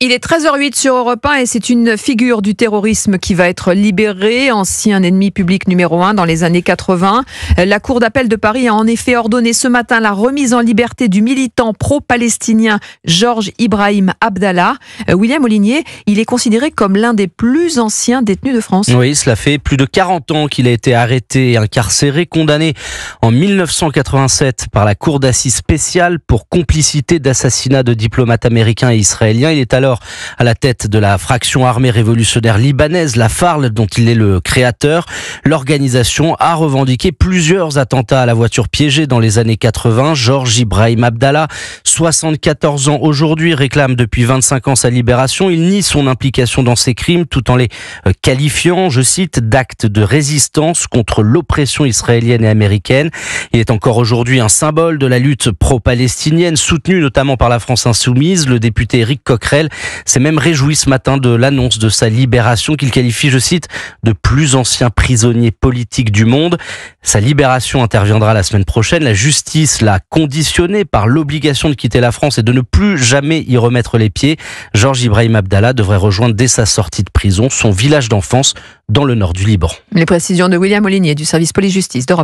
Il est 13h08 sur Europe 1 et c'est une figure du terrorisme qui va être libérée, ancien ennemi public numéro 1 dans les années 80. La Cour d'appel de Paris a en effet ordonné ce matin la remise en liberté du militant pro-palestinien Georges Ibrahim Abdallah. William Olinier, il est considéré comme l'un des plus anciens détenus de France. Oui, cela fait plus de 40 ans qu'il a été arrêté et incarcéré, condamné en 1987 par la Cour d'assises spéciale pour complicité d'assassinat de diplomates américains et israéliens. Il est alors à la tête de la fraction armée révolutionnaire libanaise, la FARL, dont il est le créateur. L'organisation a revendiqué plusieurs attentats à la voiture piégée dans les années 80. Georges Ibrahim Abdallah, 74 ans aujourd'hui, réclame depuis 25 ans sa libération. Il nie son implication dans ces crimes tout en les qualifiant, je cite, d'actes de résistance contre l'oppression israélienne et américaine. Il est encore aujourd'hui un symbole de la lutte pro-palestinienne, soutenue notamment par la France insoumise. Le député Éric Coquerel s'est même réjoui ce matin de l'annonce de sa libération qu'il qualifie, je cite, de plus ancien prisonnier politique du monde. Sa libération interviendra la semaine prochaine. La justice l'a conditionné par l'obligation de quitter la France et de ne plus jamais y remettre les pieds. Georges Ibrahim Abdallah devrait rejoindre dès sa sortie de prison son village d'enfance dans le nord du Liban. Les précisions de William Olinier du service police-justice d'Europe.